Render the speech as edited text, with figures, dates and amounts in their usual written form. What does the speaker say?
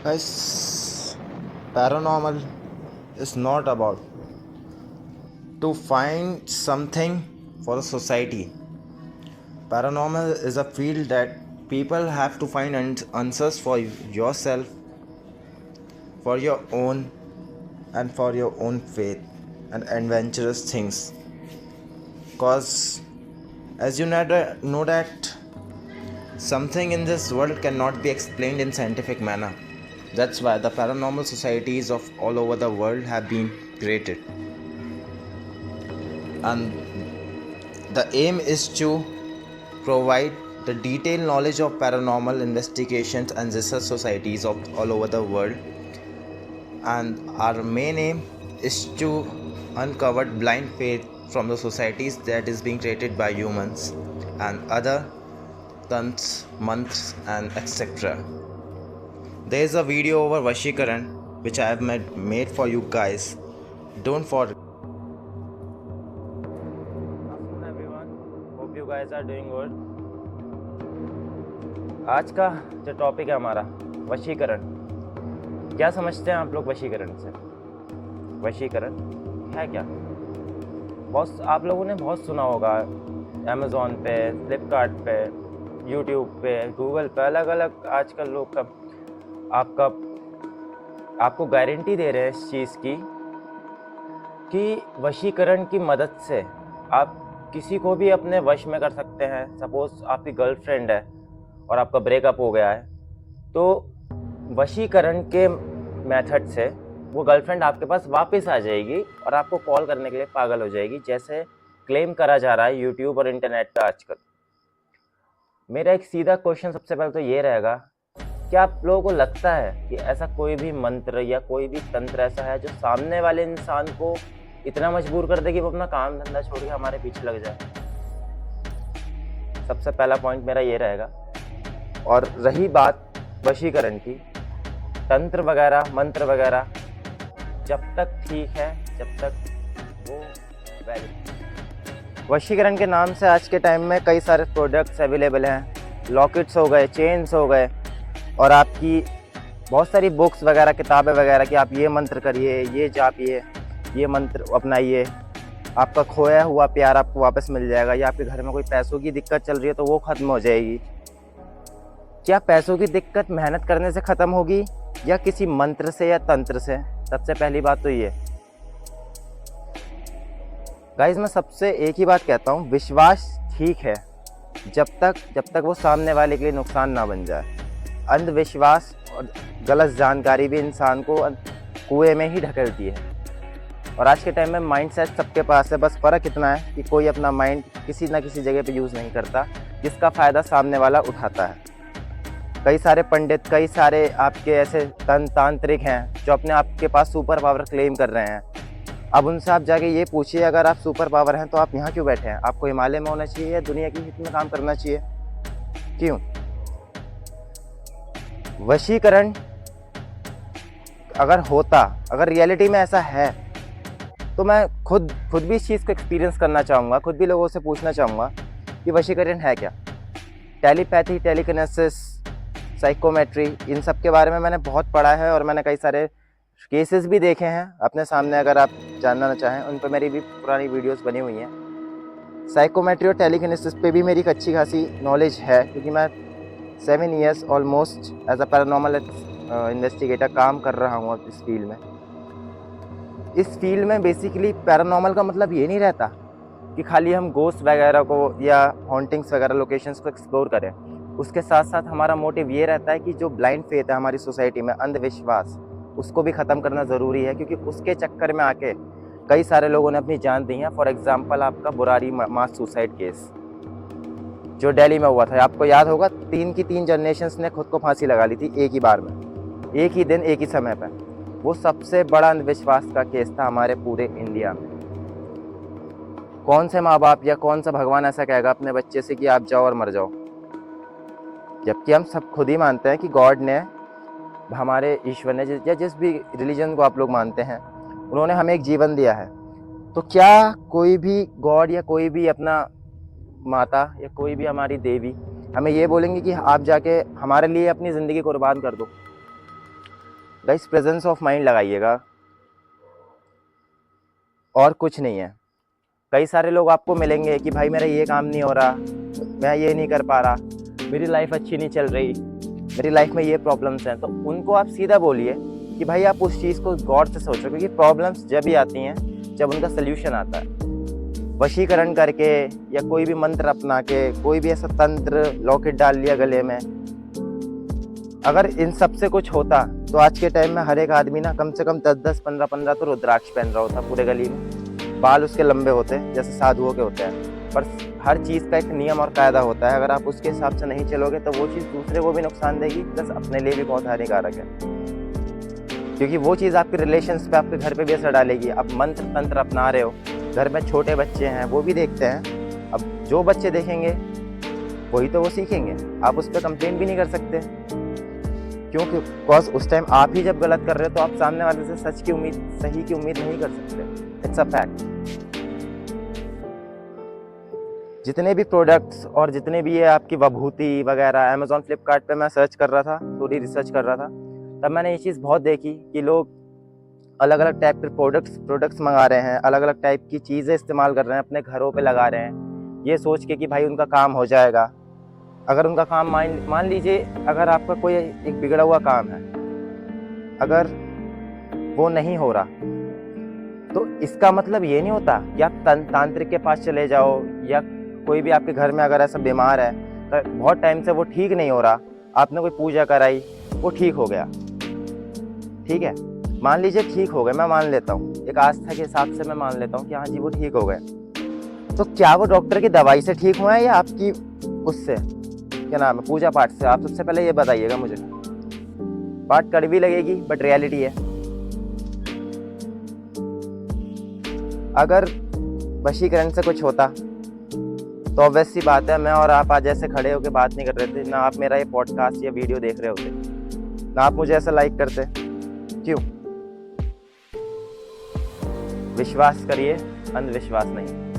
Guys, paranormal is not about to find something for the society. Paranormal is a field that people have to find answers for yourself, for your own, and for your own faith and adventurous things. Cause as you know that something in this world cannot be explained in scientific manner. That's why the paranormal societies of all over the world have been created. And the aim is to provide the detailed knowledge of paranormal investigations and research societies of all over the world. And our main aim is to uncover blind faith from the societies that is being created by humans and other tants, months, and etc. There is a video over Vashikaran which I have made for you guys. Don't forget. Afternoon everyone, hope you guys are doing good. आज का जो topic है हमारा वशीकरण। क्या समझते हैं आप लोग वशीकरण से? वशीकरण है क्या? बहुत आप लोगों ने बहुत सुना होगा, अमेज़ॉन पे, फ्लिपकार्ट पे, यूट्यूब पे, गूगल पे, अलग अलग आजकल लोग आपको गारंटी दे रहे हैं इस चीज़ की कि वशीकरण की मदद से आप किसी को भी अपने वश में कर सकते हैं। सपोज़ आपकी गर्लफ्रेंड है और आपका ब्रेकअप हो गया है, तो वशीकरण के मेथड से वो गर्लफ्रेंड आपके पास वापस आ जाएगी और आपको कॉल करने के लिए पागल हो जाएगी, जैसे क्लेम करा जा रहा है यूट्यूब और इंटरनेट पे आजकल। मेरा एक सीधा क्वेश्चन सबसे पहले तो ये रहेगा, क्या आप लोगों को लगता है कि ऐसा कोई भी मंत्र या कोई भी तंत्र ऐसा है जो सामने वाले इंसान को इतना मजबूर कर दे कि वो अपना काम धंधा छोड़ के हमारे पीछे लग जाए? सबसे पहला पॉइंट मेरा ये रहेगा। और रही बात वशीकरण की, तंत्र वगैरह, मंत्र वगैरह जब तक ठीक है, जब तक वो वैलिड। वशीकरण के नाम से आज के टाइम में कई सारे प्रोडक्ट्स अवेलेबल हैं। लॉकेट्स हो गए, चेन्स हो गए, और आपकी बहुत सारी बुक्स वगैरह, किताबें वगैरह कि आप ये मंत्र करिए, ये जापिए, ये मंत्र अपनाइए, आपका खोया हुआ प्यार आपको वापस मिल जाएगा, या आपके घर में कोई पैसों की दिक्कत चल रही है तो वो ख़त्म हो जाएगी। क्या पैसों की दिक्कत मेहनत करने से ख़त्म होगी या किसी मंत्र से या तंत्र से? सबसे पहली बात तो ये गाइस, मैं सबसे एक ही बात कहता हूँ, विश्वास ठीक है जब तक वो सामने वाले के लिए नुकसान ना बन जाए। अंधविश्वास और गलत जानकारी भी इंसान को कुएं में ही ढकेलती है। और आज के टाइम में माइंडसेट सबके पास है, बस फ़र्क इतना है कि कोई अपना माइंड किसी ना किसी जगह पे यूज़ नहीं करता, जिसका फ़ायदा सामने वाला उठाता है। कई सारे पंडित, कई सारे आपके ऐसे तांत्रिक हैं जो अपने आप के पास सुपर पावर क्लेम कर रहे हैं। अब उनसे आप जाके ये पूछिए, अगर आप सुपर पावर हैं तो आप यहाँ क्यों बैठे हैं? आपको हिमालय में होना चाहिए या दुनिया की हित में काम करना चाहिए? क्यों? वशीकरण अगर रियलिटी में ऐसा है तो मैं खुद भी इस चीज़ को एक्सपीरियंस करना चाहूँगा, खुद भी लोगों से पूछना चाहूँगा कि वशीकरण है क्या। टेलीपैथी, टेलीकिनेसिस, साइकोमेट्री, इन सब के बारे में मैंने बहुत पढ़ा है और मैंने कई सारे केसेस भी देखे हैं अपने सामने। अगर आप जानना चाहें, उन पर मेरी भी पुरानी वीडियोस बनी हुई हैं। साइकोमेट्री और टेलीकिनेसिस पे भी मेरी एक अच्छी खासी नॉलेज है, क्योंकि मैं 7 years almost as a paranormal investigator काम कर रहा हूँ इस फील्ड में। इस फील्ड में बेसिकली पैरानॉर्मल का मतलब ये नहीं रहता कि खाली हम गोस्ट वगैरह को या हॉन्टिंग्स वगैरह लोकेशंस को एक्सप्लोर करें। उसके साथ साथ हमारा मोटिव ये रहता है कि जो ब्लाइंड फेथ है हमारी सोसाइटी में, अंधविश्वास, उसको भी ख़त्म करना ज़रूरी है, क्योंकि उसके चक्कर में आके कई सारे लोगों ने अपनी जान दी है। फॉर एग्जांपल आपका बुरारी मास सुसाइड केस जो दिल्ली में हुआ था, आपको याद होगा, 3 जनरेशन्स ने खुद को फांसी लगा ली थी एक ही बार में, एक ही दिन, एक ही समय पर। वो सबसे बड़ा अंधविश्वास का केस था हमारे पूरे इंडिया में। कौन से माँ बाप या कौन सा भगवान ऐसा कहेगा अपने बच्चे से कि आप जाओ और मर जाओ? जबकि हम सब खुद ही मानते हैं कि गॉड ने, हमारे ईश्वर ने, या जिस भी रिलीजन को आप लोग मानते हैं, उन्होंने हमें एक जीवन दिया है। तो क्या कोई भी गॉड या कोई भी अपना माता या कोई भी हमारी देवी हमें ये बोलेंगे कि आप जाके हमारे लिए अपनी ज़िंदगी कुर्बान कर दो? गाइस प्रेजेंस ऑफ माइंड लगाइएगा, और कुछ नहीं है। कई सारे लोग आपको मिलेंगे कि भाई मेरा ये काम नहीं हो रहा, मैं ये नहीं कर पा रहा, मेरी लाइफ अच्छी नहीं चल रही, मेरी लाइफ में ये प्रॉब्लम्स हैं, तो उनको आप सीधा बोलिए कि भाई आप उस चीज़ को गौर से सोचो, क्योंकि प्रॉब्लम्स जब भी आती हैं जब उनका सल्यूशन आता है। वशीकरण करके या कोई भी मंत्र अपना के, कोई भी ऐसा तंत्र लॉकेट डाल लिया गले में, अगर इन सब से कुछ होता तो आज के टाइम में हर एक आदमी ना कम से कम 10-10, 15-15 तो रुद्राक्ष पहन रहा होता पूरे गली में। बाल उसके लंबे होते हैं जैसे साधुओं के होते हैं, पर हर चीज़ का एक नियम और कायदा होता है। अगर आप उसके हिसाब से नहीं चलोगे तो वो चीज़ दूसरे को भी नुकसान देगी, प्लस अपने लिए भी बहुत हानिकारक है, क्योंकि वो चीज़ आपके रिलेशंस पे, आपके घर पे भी असर डालेगी। आप मंत्र तंत्र अपना रहे हो, घर में छोटे बच्चे हैं वो भी देखते हैं, अब जो बच्चे देखेंगे वही तो वो सीखेंगे। आप उस पर कंप्लेन भी नहीं कर सकते, क्योंकि बिकॉज उस टाइम आप ही जब गलत कर रहे हो तो आप सामने वाले से सच की उम्मीद, सही की उम्मीद नहीं कर सकते। It's a fact. जितने भी प्रोडक्ट्स और जितने भी ये आपकी विभूति वगैरह अमेजोन फ्लिपकार्ट पे मैं सर्च कर रहा था, थोड़ी रिसर्च कर रहा था, तब मैंने ये चीज़ बहुत देखी कि लोग अलग अलग टाइप के प्रोडक्ट्स मंगा रहे हैं, अलग अलग टाइप की चीज़ें इस्तेमाल कर रहे हैं, अपने घरों पे लगा रहे हैं, ये सोच के कि भाई उनका काम हो जाएगा। अगर उनका काम मान लीजिए, अगर आपका कोई एक बिगड़ा हुआ काम है, अगर वो नहीं हो रहा तो इसका मतलब ये नहीं होता कि आप तांत्रिक के पास चले जाओ, या कोई भी आपके घर में अगर ऐसा बीमार है तो बहुत टाइम से वो ठीक नहीं हो रहा, आपने कोई पूजा कराई वो ठीक हो गया, ठीक है, मान लीजिए ठीक हो गए, मैं मान लेता हूँ, एक आस्था के हिसाब से मैं मान लेता हूँ कि हाँ जी वो ठीक हो गए, तो क्या वो डॉक्टर की दवाई से ठीक हुआ है या आपकी उससे क्या नाम है पूजा पाठ से? आप सबसे पहले ये बताइएगा मुझे। बात कड़वी लगेगी बट रियलिटी है। अगर वशीकरण से कुछ होता तो ऑब्वियस सी बात है मैं और आप आज ऐसे खड़े होकर बात नहीं कर रहे थे, ना आप मेरा ये पॉडकास्ट या वीडियो देख रहे होते, ना आप मुझे ऐसा लाइक करते। क्यों? विश्वास करिए, अंधविश्वास नहीं।